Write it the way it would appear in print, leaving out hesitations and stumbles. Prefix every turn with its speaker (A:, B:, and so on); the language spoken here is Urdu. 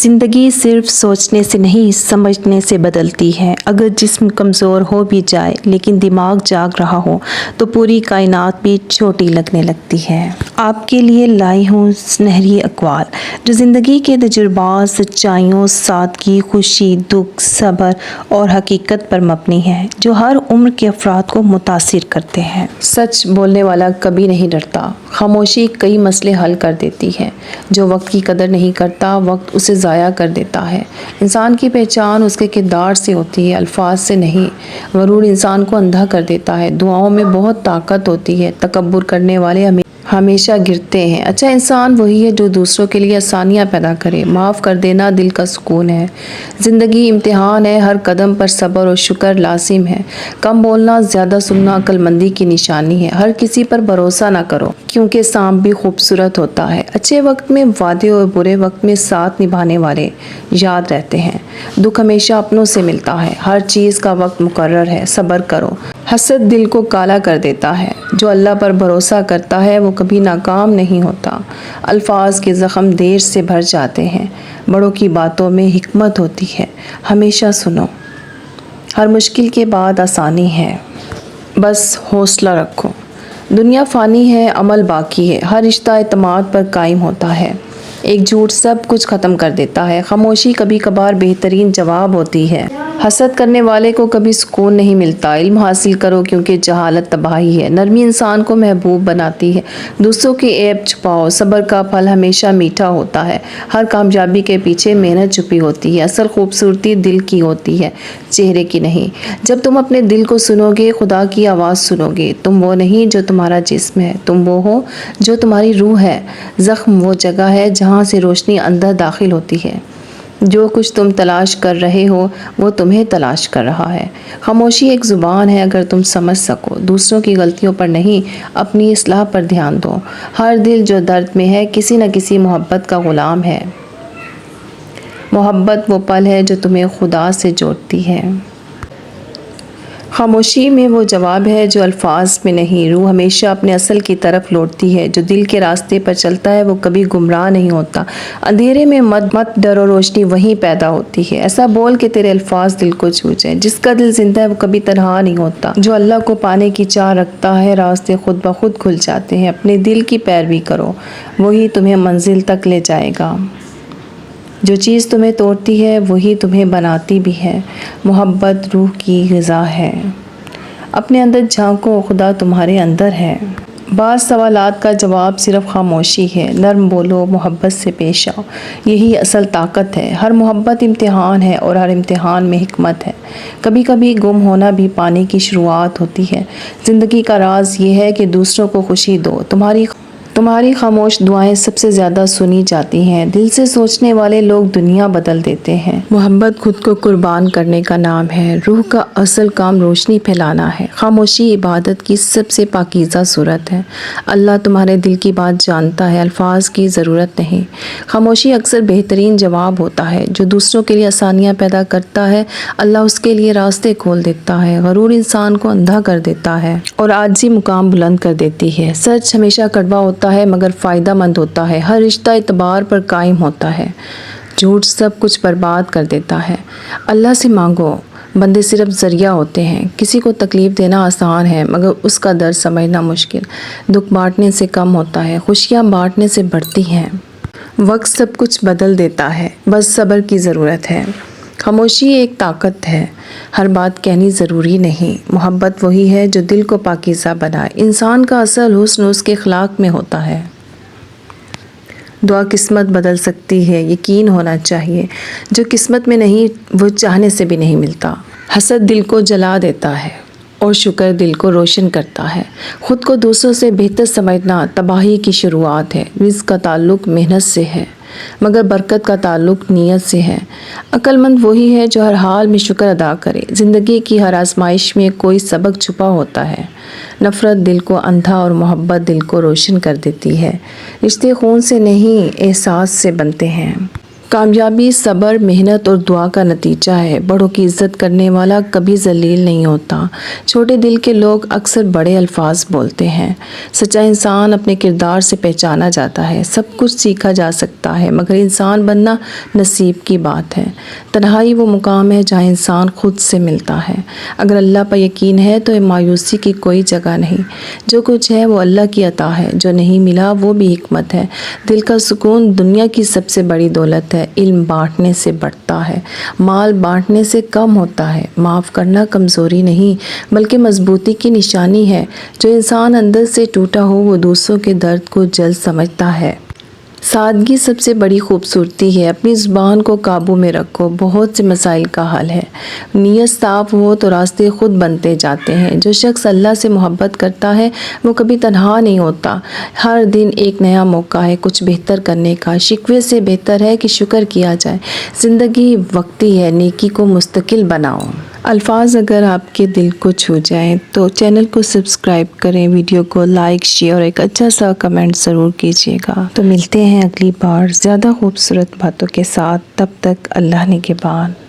A: زندگی صرف سوچنے سے نہیں سمجھنے سے بدلتی ہے۔ اگر جسم کمزور ہو بھی جائے لیکن دماغ جاگ رہا ہو تو پوری کائنات بھی چھوٹی لگنے لگتی ہے۔ آپ کے لیے لائی ہوں سنہری اقوال جو زندگی کے تجربات، سچائیوں، سادگی، خوشی، دکھ، صبر اور حقیقت پر مبنی ہے، جو ہر عمر کے افراد کو متاثر کرتے ہیں۔ سچ بولنے والا کبھی نہیں ڈرتا۔ خاموشی کئی مسئلے حل کر دیتی ہے۔ جو وقت کی قدر نہیں کرتا، وقت اسے ضائع کر دیتا ہے۔ انسان کی پہچان اس کے کردار سے ہوتی ہے، الفاظ سے نہیں۔ غرور انسان کو اندھا کر دیتا ہے۔ دعاؤں میں بہت طاقت ہوتی ہے، تکبر کرنے والے ہمیشہ گرتے ہیں۔ اچھا انسان وہی ہے جو دوسروں کے لیے آسانیاں پیدا کرے۔ معاف کر دینا دل کا سکون ہے۔ زندگی امتحان ہے، ہر قدم پر صبر اور شکر لازم ہے۔ کم بولنا، زیادہ سننا عقل مندی کی نشانی ہے۔ ہر کسی پر بھروسہ نہ کرو کیونکہ سانپ بھی خوبصورت ہوتا ہے۔ اچھے وقت میں وعدے اور برے وقت میں ساتھ نبھانے والے یاد رہتے ہیں۔ دکھ ہمیشہ اپنوں سے ملتا ہے۔ ہر چیز کا وقت مقرر ہے، صبر کرو۔ حسد دل کو کالا کر دیتا ہے۔ جو اللہ پر بھروسہ کرتا ہے وہ کبھی ناکام نہیں ہوتا۔ الفاظ کے زخم دیر سے بھر جاتے ہیں۔ بڑوں کی باتوں میں حکمت ہوتی ہے، ہمیشہ سنو۔ ہر مشکل کے بعد آسانی ہے، بس حوصلہ رکھو۔ دنیا فانی ہے، عمل باقی ہے۔ ہر رشتہ اعتماد پر قائم ہوتا ہے۔ ایک جھوٹ سب کچھ ختم کر دیتا ہے۔ خاموشی کبھی کبھار بہترین جواب ہوتی ہے۔ حسد کرنے والے کو کبھی سکون نہیں ملتا۔ علم حاصل کرو کیونکہ جہالت تباہی ہے۔ نرمی انسان کو محبوب بناتی ہے۔ دوسروں کے عیب چھپاؤ، صبر کا پھل ہمیشہ میٹھا ہوتا ہے۔ ہر کامیابی کے پیچھے محنت چھپی ہوتی ہے۔ اصل خوبصورتی دل کی ہوتی ہے، چہرے کی نہیں۔ جب تم اپنے دل کو سنو گے، خدا کی آواز سنو گے۔ تم وہ نہیں جو تمہارا جسم ہے، تم وہ ہو جو تمہاری روح ہے۔ زخم وہ جگہ ہے جہاں سے روشنی اندر داخل ہوتی ہے۔ جو کچھ تم تلاش کر رہے ہو وہ تمہیں تلاش کر رہا ہے۔ خاموشی ایک زبان ہے، اگر تم سمجھ سکو۔ دوسروں کی غلطیوں پر نہیں، اپنی اصلاح پر دھیان دو۔ ہر دل جو درد میں ہے کسی نہ کسی محبت کا غلام ہے۔ محبت وہ پل ہے جو تمہیں خدا سے جوڑتی ہے۔ خاموشی میں وہ جواب ہے جو الفاظ میں نہیں۔ روح ہمیشہ اپنے اصل کی طرف لوٹتی ہے۔ جو دل کے راستے پر چلتا ہے وہ کبھی گمراہ نہیں ہوتا۔ اندھیرے میں مت ڈرو، روشنی وہیں پیدا ہوتی ہے۔ ایسا بول کہ تیرے الفاظ دل کو چھو جائیں۔ جس کا دل زندہ ہے وہ کبھی تنہا نہیں ہوتا۔ جو اللہ کو پانے کی چاہ رکھتا ہے راستے خود بخود کھل جاتے ہیں۔ اپنے دل کی پیروی کرو، وہی تمہیں منزل تک لے جائے گا۔ جو چیز تمہیں توڑتی ہے وہی تمہیں بناتی بھی ہے۔ محبت روح کی غذا ہے۔ اپنے اندر جھانکو، خدا تمہارے اندر ہے۔ بعض سوالات کا جواب صرف خاموشی ہے۔ نرم بولو، محبت سے پیش آؤ، یہی اصل طاقت ہے۔ ہر محبت امتحان ہے اور ہر امتحان میں حکمت ہے۔ کبھی کبھی گم ہونا بھی پانے کی شروعات ہوتی ہے۔ زندگی کا راز یہ ہے کہ دوسروں کو خوشی دو۔ تمہاری خاموش دعائیں سب سے زیادہ سنی جاتی ہیں۔ دل سے سوچنے والے لوگ دنیا بدل دیتے ہیں۔ محبت خود کو قربان کرنے کا نام ہے۔ روح کا اصل کام روشنی پھیلانا ہے۔ خاموشی عبادت کی سب سے پاکیزہ صورت ہے۔ اللہ تمہارے دل کی بات جانتا ہے، الفاظ کی ضرورت نہیں۔ خاموشی اکثر بہترین جواب ہوتا ہے۔ جو دوسروں کے لیے آسانیاں پیدا کرتا ہے، اللہ اس کے لیے راستے کھول دیتا ہے۔ غرور انسان کو اندھا کر دیتا ہے اور عاجزی مقام بلند کر دیتی ہے۔ سچ ہمیشہ کڑوا ہوتا ہے مگر فائدہ مند ہوتا ہے۔ ہر رشتہ اعتبار پر قائم ہوتا ہے۔ جھوٹ سب کچھ برباد کر دیتا ہے۔ اللہ سے مانگو، بندے صرف ذریعہ ہوتے ہیں۔ کسی کو تکلیف دینا آسان ہے مگر اس کا درد سمجھنا مشکل۔ دکھ بانٹنے سے کم ہوتا ہے، خوشیاں بانٹنے سے بڑھتی ہیں۔ وقت سب کچھ بدل دیتا ہے، بس صبر کی ضرورت ہے۔ خاموشی ایک طاقت ہے، ہر بات کہنی ضروری نہیں۔ محبت وہی ہے جو دل کو پاکیزہ بنائے۔ انسان کا اصل حسن اس کے اخلاق میں ہوتا ہے۔ دعا قسمت بدل سکتی ہے، یقین ہونا چاہیے۔ جو قسمت میں نہیں وہ چاہنے سے بھی نہیں ملتا۔ حسد دل کو جلا دیتا ہے اور شکر دل کو روشن کرتا ہے۔ خود کو دوسروں سے بہتر سمجھنا تباہی کی شروعات ہے۔ رزق کا تعلق محنت سے ہے مگر برکت کا تعلق نیت سے ہے۔ عقل مند وہی ہے جو ہر حال میں شکر ادا کرے۔ زندگی کی ہر آزمائش میں کوئی سبق چھپا ہوتا ہے۔ نفرت دل کو اندھا اور محبت دل کو روشن کر دیتی ہے۔ رشتے خون سے نہیں احساس سے بنتے ہیں۔ کامیابی صبر، محنت اور دعا کا نتیجہ ہے۔ بڑوں کی عزت کرنے والا کبھی ذلیل نہیں ہوتا۔ چھوٹے دل کے لوگ اکثر بڑے الفاظ بولتے ہیں۔ سچا انسان اپنے کردار سے پہچانا جاتا ہے۔ سب کچھ سیکھا جا سکتا ہے مگر انسان بننا نصیب کی بات ہے۔ تنہائی وہ مقام ہے جہاں انسان خود سے ملتا ہے۔ اگر اللہ پر یقین ہے تو مایوسی کی کوئی جگہ نہیں۔ جو کچھ ہے وہ اللہ کی عطا ہے، جو نہیں ملا وہ بھی حکمت ہے۔ دل کا سکون دنیا کی سب سے بڑی دولت ہے۔ علم بانٹنے سے بڑھتا ہے، مال بانٹنے سے کم ہوتا ہے۔ معاف کرنا کمزوری نہیں بلکہ مضبوطی کی نشانی ہے۔ جو انسان اندر سے ٹوٹا ہو وہ دوسروں کے درد کو جلد سمجھتا ہے۔ سادگی سب سے بڑی خوبصورتی ہے۔ اپنی زبان کو قابو میں رکھو، بہت سے مسائل کا حل ہے۔ نیت صاف ہو تو راستے خود بنتے جاتے ہیں۔ جو شخص اللہ سے محبت کرتا ہے وہ کبھی تنہا نہیں ہوتا۔ ہر دن ایک نیا موقع ہے کچھ بہتر کرنے کا۔ شکوے سے بہتر ہے کہ شکر کیا جائے۔ زندگی وقتی ہے، نیکی کو مستقل بناؤ۔ الفاظ اگر آپ کے دل کو چھو جائیں تو چینل کو سبسکرائب کریں، ویڈیو کو لائک، شیئر اور ایک اچھا سا کمنٹ ضرور کیجیے گا۔ تو ملتے ہیں اگلی بار زیادہ خوبصورت باتوں کے ساتھ، تب تک اللہ نگہبان۔